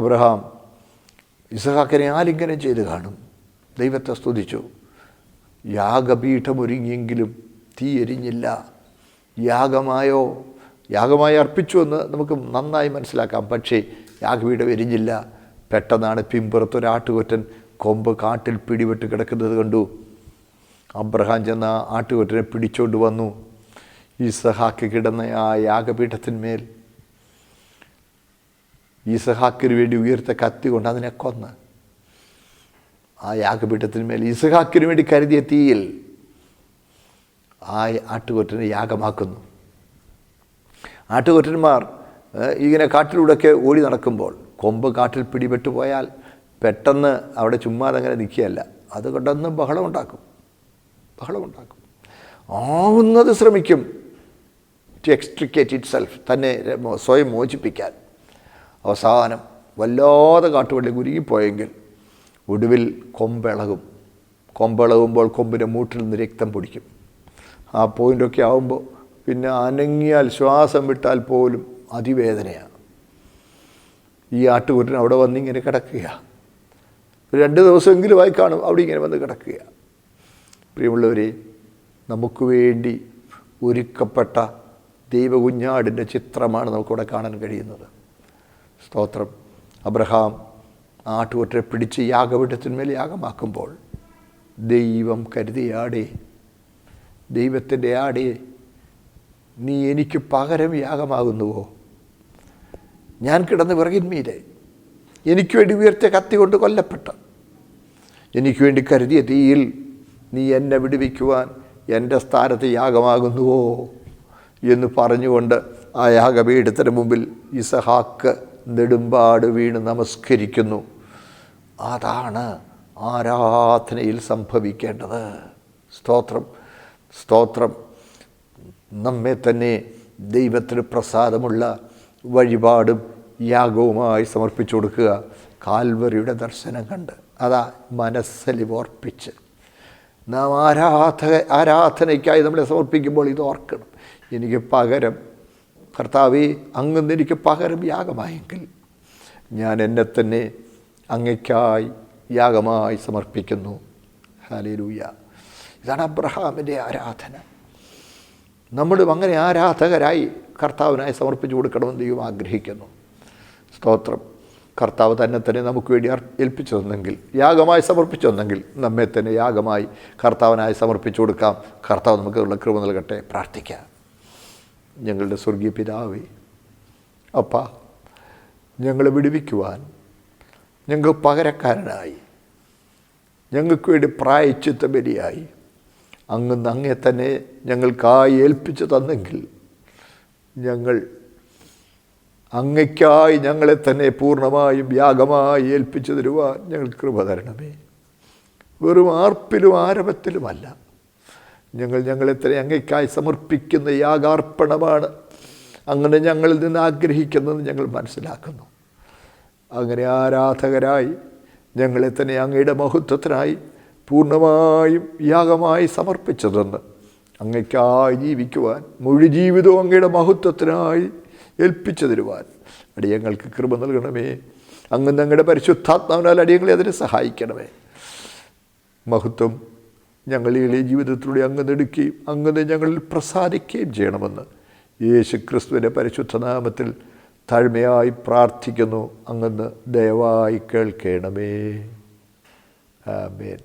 അബ്രഹാം ഇസഹാക്കിനെ ആലിംഗനം ചെയ്ത് കാണും. ദൈവത്തെ സ്തുതിച്ചു. യാഗപീഠം ഒരുങ്ങിയെങ്കിലും തീ എരിഞ്ഞില്ല. യാഗമായി അർപ്പിച്ചുവെന്ന് നമുക്ക് നന്നായി മനസ്സിലാക്കാം. പക്ഷേ യാഗപീഠം എരിഞ്ഞില്ല. പെട്ടെന്നാണ് പിമ്പുറത്തൊരാട്ടുകൊറ്റൻ കൊമ്പ് കാട്ടിൽ പിടിപെട്ട് കിടക്കുന്നത് കണ്ടു. അബ്രഹാം ചെന്ന ആ ആട്ടുകൊറ്റനെ പിടിച്ചോണ്ട് വന്നു. ഈസഹാക്ക് കിടന്ന ആ യാഗപീഠത്തിന്മേൽ ഈസഹാക്കിന് വേണ്ടി ഉയർത്ത കത്തി കൊണ്ട് അതിനെ കൊന്ന് ആ യാഗപീഠത്തിന്മേൽ ഈസഹാക്കിന് വേണ്ടി കരുതിയ തീയിൽ ആ ആട്ടുകൊറ്റനെ യാഗമാക്കുന്നു. ആട്ടുകൊറ്റന്മാർ ഇങ്ങനെ കാട്ടിലൂടെയൊക്കെ ഓടി നടക്കുമ്പോൾ കൊമ്പ് കാട്ടിൽ പിടിപെട്ടു പോയാൽ പെട്ടെന്ന് അവിടെ ചുമ്മാതെ അങ്ങനെ നിൽക്കുകയല്ല, അതുകൊണ്ടൊന്ന് ബഹളമുണ്ടാക്കും. ആവുന്നത് ശ്രമിക്കും ടു എക്സ്ട്രിക്കേറ്റ് ഇറ്റ് സെൽഫ്, തന്നെ സ്വയം മോചിപ്പിക്കാൻ. അവസാനം വല്ലാതെ കാട്ടുവള്ളി കുരുങ്ങിപ്പോയെങ്കിൽ ഒടുവിൽ കൊമ്പിളകുമ്പോൾ കൊമ്പിൻ്റെ മൂട്ടിൽ നിന്ന് രക്തം പൊടിക്കും. ആ പോയിൻ്റൊക്കെ ആകുമ്പോൾ പിന്നെ അനങ്ങിയാൽ ശ്വാസം വിട്ടാൽ പോലും അതിവേദനയാണ്. ഈ ആട്ടുകുട്ടൻ അവിടെ വന്നിങ്ങനെ കിടക്കുക. 2 ദിവസമെങ്കിലുമായി കാണും അവിടെ ഇങ്ങനെ വന്ന് കിടക്കുക. പ്രിയമുള്ളവരെ, നമുക്ക് വേണ്ടി ഒരുക്കപ്പെട്ട ദൈവകുഞ്ഞാടിൻ്റെ ചിത്രമാണ് നമുക്കിവിടെ കാണാൻ കഴിയുന്നത്. സ്തോത്രം. അബ്രഹാം ആട്ടുകൊറ്റനെ പിടിച്ച് യാഗപീഠത്തിന്മേൽ യാഗമാക്കുമ്പോൾ ദൈവം കരുതിയ ആടേ, ദൈവത്തിൻ്റെ ആടേ, നീ എനിക്ക് പകരം യാഗമാകുന്നുവോ? ഞാൻ കിടന്ന് വിറകിന്മീരെ എനിക്ക് വേണ്ടി ഉയർത്തിയ കത്തി കൊണ്ട് കൊല്ലപ്പെട്ട, എനിക്ക് വേണ്ടി കരുതിയ തീയിൽ നീ എന്നെ വിടുവിക്കുവാൻ എൻ്റെ സ്ഥാനത്ത് യാഗമാകുന്നുവോ എന്ന് പറഞ്ഞുകൊണ്ട് ആ യാഗപീഠത്തിന് മുമ്പിൽ ഇസഹാക്ക് നെടുമ്പാട് വീണ് നമസ്കരിക്കുന്നു. അതാണ് ആരാധനയിൽ സംഭവിക്കേണ്ടത്. സ്തോത്രം. നമ്മെ തന്നെ ദൈവത്തിന് പ്രസാദമുള്ള വഴിപാടും യാഗവുമായി സമർപ്പിച്ചു കൊടുക്കുക. കാൽവറിയുടെ ദർശനം കണ്ട് അതാ മനസ്സലിവോർപ്പിച്ച് നാം ആരാധനയ്ക്കായി നമ്മളെ സമർപ്പിക്കുമ്പോൾ ഇത് ഓർക്കണം. എനിക്ക് പകരം കർത്താവേ, അങ്ങ് എനിക്ക് പകരം യാഗമായെങ്കിൽ ഞാൻ എന്നെ തന്നെ അങ്ങയ്ക്കായി യാഗമായി സമർപ്പിക്കുന്നു. ഹല്ലേലൂയ. ഇതാണ് അബ്രഹാമിൻ്റെ ആരാധന. നമ്മളും അങ്ങനെ ആരാധകരായി കർത്താവിനായി സമർപ്പിച്ചു കൊടുക്കണമെന്ന് ദൈവം ആഗ്രഹിക്കുന്നു. സ്തോത്രം. കർത്താവ് തന്നെ നമുക്ക് വേണ്ടി ഏൽപ്പിച്ചു തന്നെങ്കിൽ, യാഗമായി സമർപ്പിച്ചു തന്നെങ്കിൽ നമ്മെ തന്നെ യാഗമായി കർത്താവിനായി സമർപ്പിച്ചു കൊടുക്കാം. കർത്താവ് നമുക്കുള്ള കൃപ നൽകട്ടെ. പ്രാർത്ഥിക്കാം. ഞങ്ങളുടെ സ്വർഗീയ പിതാവേ, അപ്പാ, ഞങ്ങളെ വിടുവിക്കുവാൻ, ഞങ്ങൾ പകരക്കാരനായി, ഞങ്ങൾക്ക് വേണ്ടി പ്രായശ്ചിത്ത ബലിയായി അങ്ങേ തന്നെ ഞങ്ങൾക്കായി ഏൽപ്പിച്ചു തന്നെങ്കിൽ ഞങ്ങൾ അങ്ങയ്ക്കായി ഞങ്ങളെ തന്നെ പൂർണ്ണമായും യാഗമായി ഏൽപ്പിച്ചു തരുവാൻ ഞങ്ങൾ കൃപ തരണമേ. വെറും ആർപ്പിലും ആരവത്തിലുമല്ല, ഞങ്ങളെ തന്നെ അങ്ങയ്ക്കായി സമർപ്പിക്കുന്ന യാഗാർപ്പണമാണ് അങ്ങനെ ഞങ്ങളിൽ നിന്ന് ആഗ്രഹിക്കുന്നതെന്ന് ഞങ്ങൾ മനസ്സിലാക്കുന്നു. അങ്ങനെ ആരാധകരായി ഞങ്ങളെ തന്നെ അങ്ങയുടെ മഹത്വത്തിനായി പൂർണ്ണമായും യാഗമായി സമർപ്പിച്ചതെന്ന് അങ്ങയ്ക്കായി ജീവിക്കുവാൻ, മുഴു ജീവിതവും അങ്ങയുടെ മഹത്വത്തിനായി ഏൽപ്പിച്ചു തരുവാൻ അടിയങ്ങൾക്ക് കൃപ നൽകണമേ. അങ്ങ് ഞങ്ങളുടെ പരിശുദ്ധാത്മാവിനാൽ അടിയങ്ങളെ അതിനെ സഹായിക്കണമേ. മഹത്വം ഞങ്ങൾ ഈ ജീവിതത്തിലൂടെ അങ്ങ് നെടുക്കുകയും അങ്ങ് ഞങ്ങളിൽ പ്രസാദിക്കുകയും ചെയ്യണമെന്ന് യേശുക്രിസ്തുവിൻ്റെ പരിശുദ്ധ നാമത്തിൽ താഴ്മയായി പ്രാർത്ഥിക്കുന്നു. അങ്ങ് ദയവായി കേൾക്കണമേ. ആമേൻ.